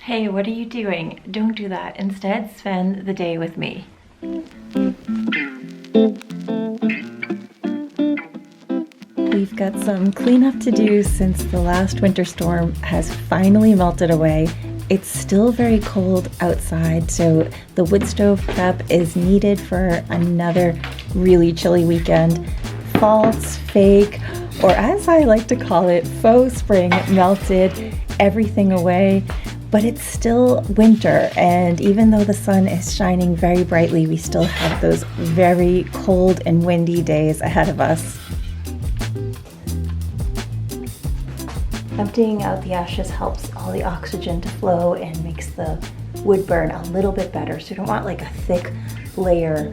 Hey, what are you doing? Don't do that. Instead, spend the day with me. We've got some cleanup to do since the last winter storm has finally melted away. It's still very cold outside, so the wood stove prep is needed for another really chilly weekend. False, fake, or as I like to call it, faux spring melted everything away, but it's still winter, and even though the sun is shining very brightly, we still have those very cold and windy days ahead of us. Emptying out the ashes helps all the oxygen to flow and makes the wood burn a little bit better. So you don't want like a thick layer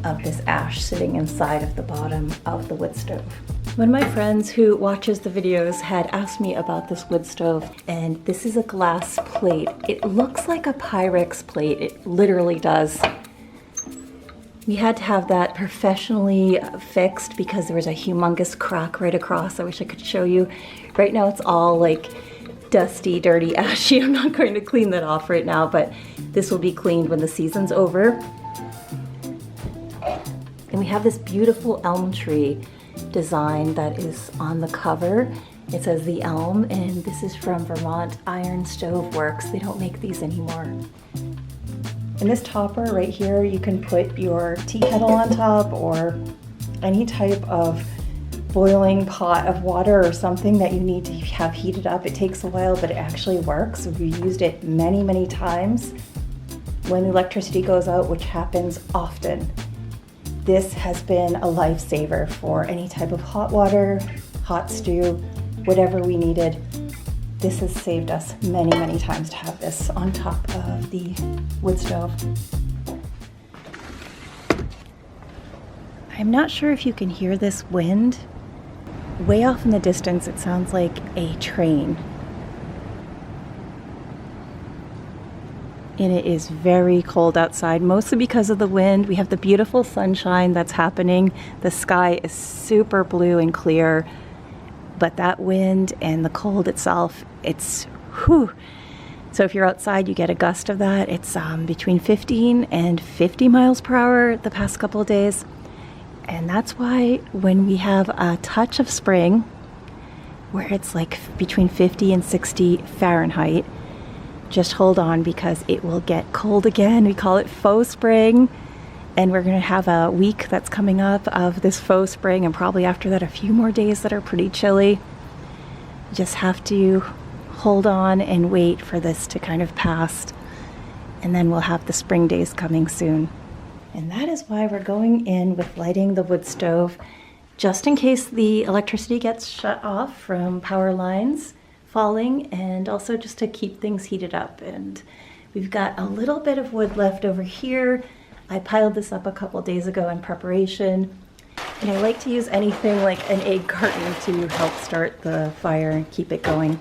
of this ash sitting inside of the bottom of the wood stove. One of my friends who watches the videos had asked me about this wood stove, and this is a glass plate. It looks like a Pyrex plate. It literally does. We had to have that professionally fixed because there was a humongous crack right across. I wish I could show you. Right now it's all like dusty, dirty, ashy. I'm not going to clean that off right now, but this will be cleaned when the season's over. And we have this beautiful elm tree design that is on the cover. It says the elm, and this is from Vermont Iron Stove Works. They don't make these anymore. In this topper right here, you can put your tea kettle on top or any type of boiling pot of water or something that you need to have heated up. It takes a while, but it actually works. We've used it many, many times when the electricity goes out, which happens often. This has been a lifesaver for any type of hot water, hot stew, whatever we needed. This has saved us many, many times to have this on top of the wood stove. I'm not sure if you can hear this wind. Way off in the distance, it sounds like a train. And it is very cold outside, mostly because of the wind. We have the beautiful sunshine that's happening. The sky is super blue and clear. But that wind and the cold itself, it's whew. So if you're outside, you get a gust of that. It's between 15 and 50 miles per hour the past couple of days. And that's why when we have a touch of spring, where it's like between 50 and 60 Fahrenheit, just hold on because it will get cold again. We call it faux spring. And we're going to have a week that's coming up of this faux spring, and probably after that a few more days that are pretty chilly. You just have to hold on and wait for this to kind of pass, and then we'll have the spring days coming soon. And that is why we're going in with lighting the wood stove, just in case the electricity gets shut off from power lines falling, and also just to keep things heated up. And we've got a little bit of wood left over here. I piled this up a couple days ago in preparation, and I like to use anything like an egg carton to help start the fire and keep it going.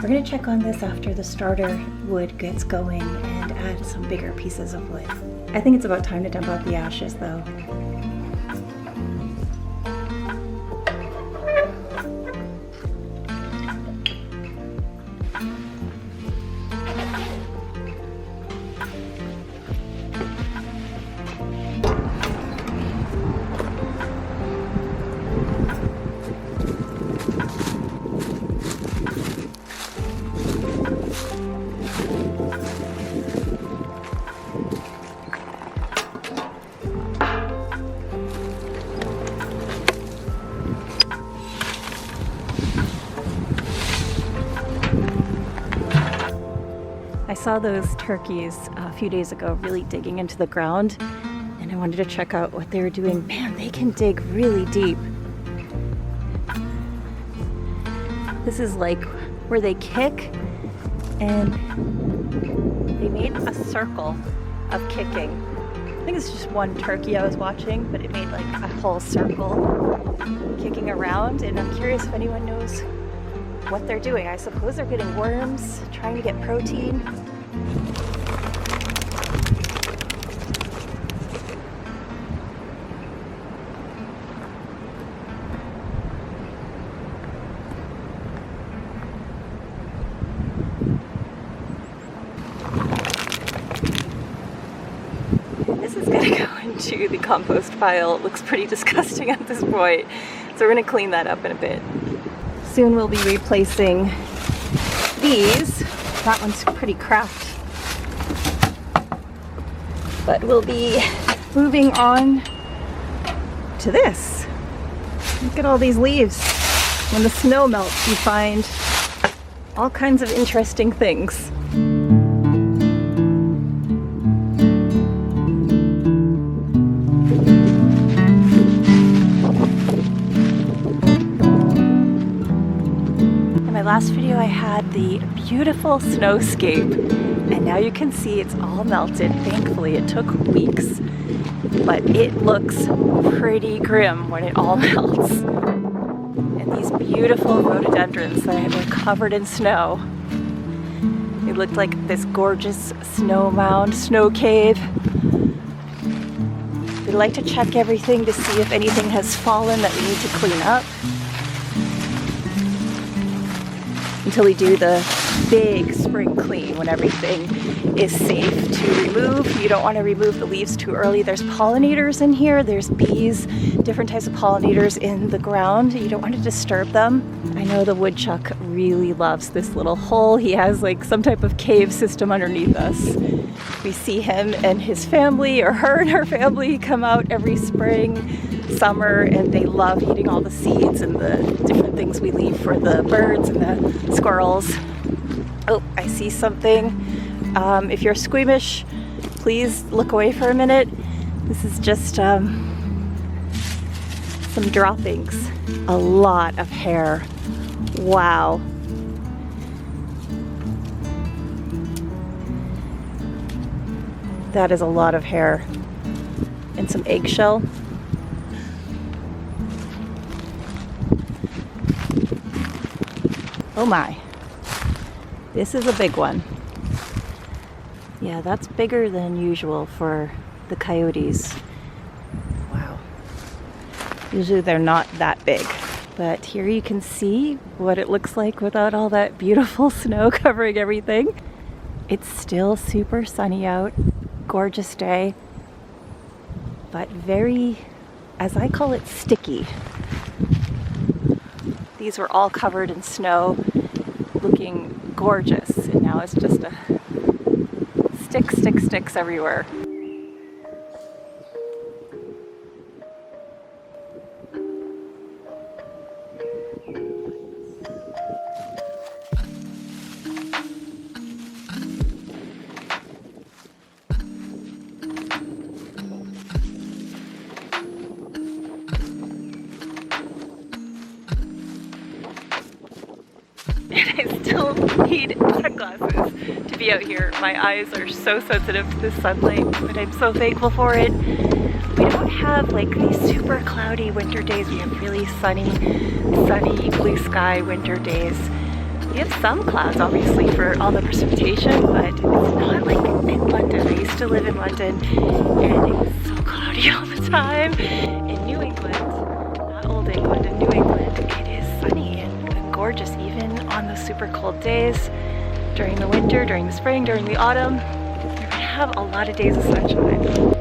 We're going to check on this after the starter wood gets going and add some bigger pieces of wood. I think it's about time to dump out the ashes though. I saw those turkeys a few days ago really digging into the ground, and I wanted to check out what they were doing. Man, they can dig really deep. This is like where they kick, and they made a circle of kicking. I think it's just one turkey I was watching, but it made like a whole circle kicking around, and I'm curious if anyone knows what they're doing. I suppose they're getting worms, trying to get protein. This is gonna go into the compost pile. It looks pretty disgusting at this point, so we're gonna clean that up in a bit. Soon we'll be replacing these. That one's pretty cracked. But we'll be moving on to this. Look at all these leaves. When the snow melts, you find all kinds of interesting things. Last video I had the beautiful snowscape, and now you can see it's all melted. Thankfully it took weeks, but it looks pretty grim when it all melts. And these beautiful rhododendrons that were covered in snow, they looked like this gorgeous snow mound, snow cave. We like to check everything to see if anything has fallen that we need to clean up. Until we do the big spring clean when everything is safe to remove. You don't want to remove the leaves too early. There's pollinators in here, there's bees, different types of pollinators in the ground. You don't want to disturb them. I know the woodchuck really loves this little hole. He has like some type of cave system underneath us. We see him and his family, or her and her family, come out every spring, summer, and they love eating all the seeds and the different things we leave for the birds and the squirrels. Oh, I see something. If you're squeamish, please look away for a minute. This is just some droppings. A lot of hair. Wow. That is a lot of hair. And some eggshell. Oh my. This is a big one. Yeah, that's bigger than usual for the coyotes. Wow. Usually they're not that big. But here you can see what it looks like without all that beautiful snow covering everything. It's still super sunny out. Gorgeous day. But very, as I call it, sticky. These were all covered in snow, looking gorgeous, and now it's just a sticks everywhere. And I still need sunglasses to be out here. My eyes are so sensitive to the sunlight, but I'm so thankful for it. We don't have like these super cloudy winter days. We have really sunny, blue sky winter days. We have some clouds, obviously, for all the precipitation, but it's not like in London. I used to live in London, and it was so cloudy all the time. In New England, not Old England, in New England, it is sunny and gorgeous, even on the super cold days. During the winter, during the spring, during the autumn, you're gonna have a lot of days of sunshine.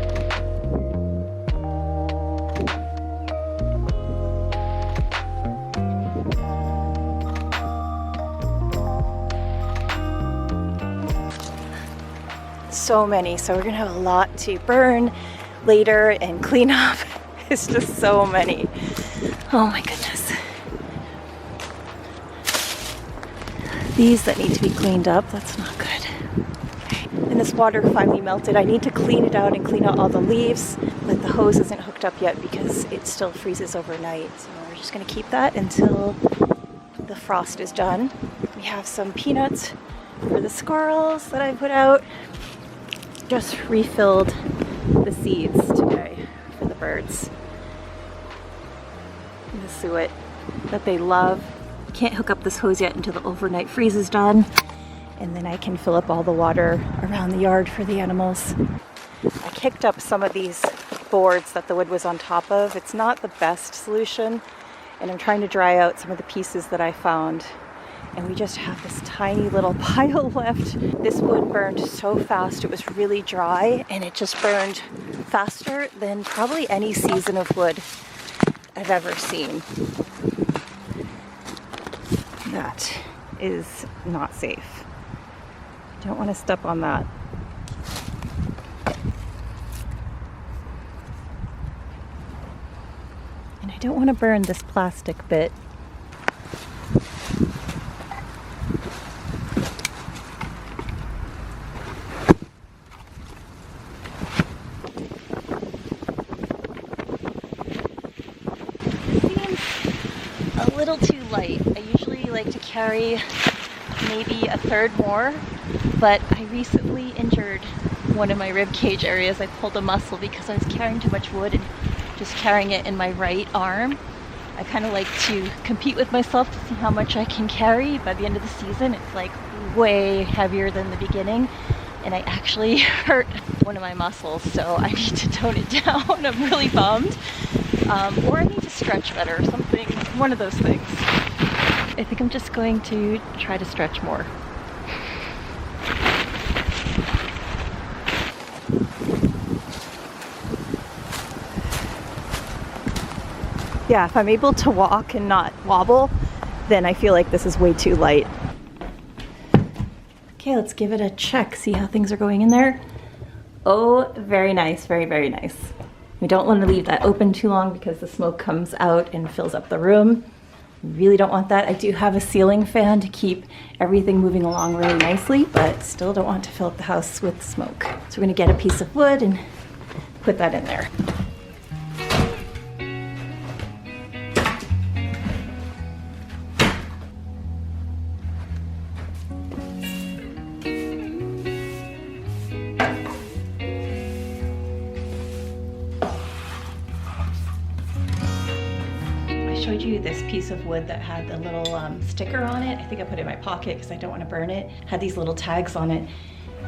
So many, so we're gonna have a lot to burn later and clean up. It's just so many. Oh my goodness. These that need to be cleaned up, that's not good. Okay. And this water finally melted. I need to clean it out and clean out all the leaves, but the hose isn't hooked up yet because it still freezes overnight. So we're just gonna keep that until the frost is done. We have some peanuts for the squirrels that I put out. Just refilled the seeds today for the birds. And the suet that they love. Can't hook up this hose yet until the overnight freeze is done, and then I can fill up all the water around the yard for the animals. I kicked up some of these boards that the wood was on top of. It's not the best solution, and I'm trying to dry out some of the pieces that I found. And we just have this tiny little pile left. This wood burned so fast, it was really dry, and it just burned faster than probably any season of wood I've ever seen. That is not safe. Don't want to step on that. And I don't want to burn this plastic bit. A little too light. I usually like to carry maybe a third more, but I recently injured one of my rib cage areas. I pulled a muscle because I was carrying too much wood and just carrying it in my right arm. I kind of like to compete with myself to see how much I can carry. By the end of the season, it's like way heavier than the beginning, and I actually hurt one of my muscles, so I need to tone it down. I'm really bummed. Or I need to stretch better, something, one of those things. I think I'm just going to try to stretch more. Yeah, if I'm able to walk and not wobble, then I feel like this is way too light. Okay, let's give it a check, see how things are going in there. Oh, very nice, very, very nice. We don't want to leave that open too long because the smoke comes out and fills up the room. Really don't want that. I do have a ceiling fan to keep everything moving along really nicely, but still don't want to fill up the house with smoke. So we're going to get a piece of wood and put that in there. Showed you this piece of wood that had the little sticker on it. I think I put it in my pocket because I don't want to burn it. Had these little tags on it.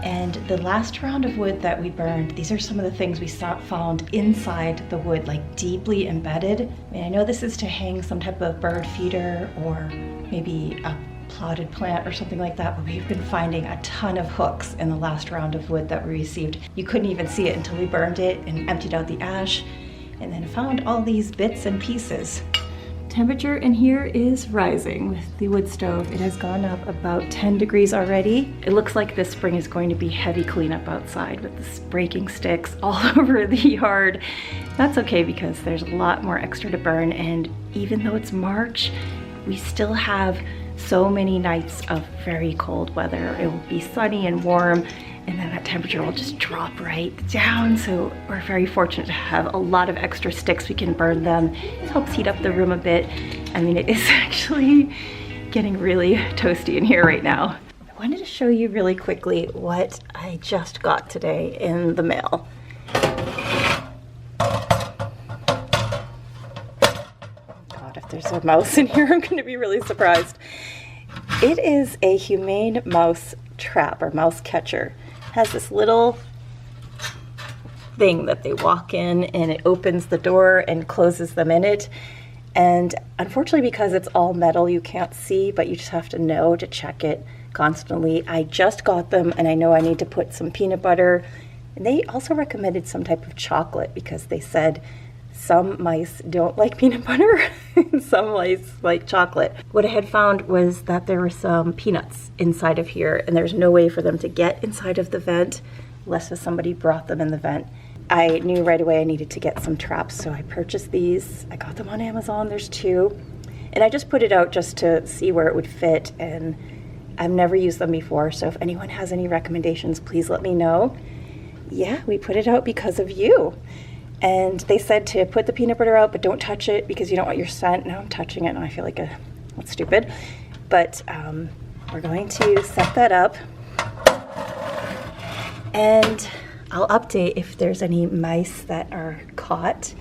And the last round of wood that we burned, these are some of the things we found inside the wood, like deeply embedded. I mean, I know this is to hang some type of bird feeder or maybe a plotted plant or something like that, but we've been finding a ton of hooks in the last round of wood that we received. You couldn't even see it until we burned it and emptied out the ash, and then found all these bits and pieces. Temperature in here is rising with the wood stove. It has gone up about 10 degrees already. It looks like this spring is going to be heavy cleanup outside with this breaking sticks all over the yard. That's okay because there's a lot more extra to burn, and even though it's March, we still have so many nights of very cold weather. It will be sunny and warm, and then that temperature will just drop right down. So we're very fortunate to have a lot of extra sticks. We can burn them. It helps heat up the room a bit. I mean, it is actually getting really toasty in here right now. I wanted to show you really quickly what I just got today in the mail. God, if there's a mouse in here, I'm gonna be really surprised. It is a humane mouse trap or mouse catcher. It has this little thing that they walk in, and it opens the door and closes them in it. And unfortunately, because it's all metal, you can't see, but you just have to know to check it constantly. I just got them, and I know I need to put some peanut butter. And they also recommended some type of chocolate because they said some mice don't like peanut butter and some mice like chocolate. What I had found was that there were some peanuts inside of here, and there's no way for them to get inside of the vent unless somebody brought them in the vent. I knew right away I needed to get some traps, so I purchased these. I got them on Amazon, there's 2. And I just put it out just to see where it would fit, and I've never used them before, so if anyone has any recommendations, please let me know. Yeah, we put it out because of you. And they said to put the peanut butter out, but don't touch it because you don't want your scent. Now I'm touching it and I feel like that's stupid. But we're going to set that up. And I'll update if there's any mice that are caught.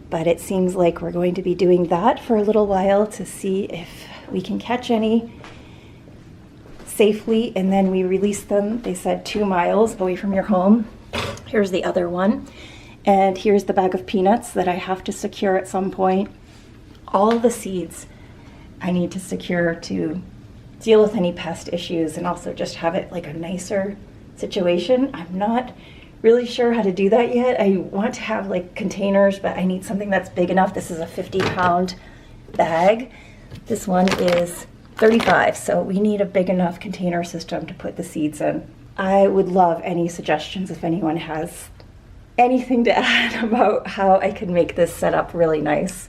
But it seems like we're going to be doing that for a little while to see if we can catch any safely, and then we release them. They said 2 miles away from your home. Here's the other one. And here's the bag of peanuts that I have to secure at some point. All the seeds I need to secure to deal with any pest issues and also just have it like a nicer situation. I'm not really sure how to do that yet. I want to have like containers, but I need something that's big enough. This is a 50-pound bag. This one is 35, so we need a big enough container system to put the seeds in. I would love any suggestions if anyone has anything to add about how I can make this setup really nice.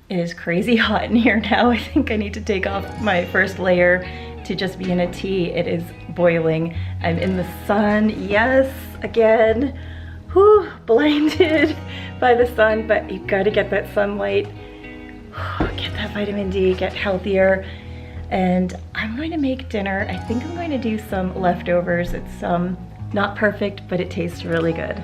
It is crazy hot in here now. I think I need to take off my first layer to just be in a tee. It is boiling. I'm in the sun, yes, again. Whew, blinded by the sun, but you gotta get that sunlight, get that vitamin D, get healthier. And I'm going to make dinner. I think I'm going to do some leftovers. It's not perfect, but it tastes really good.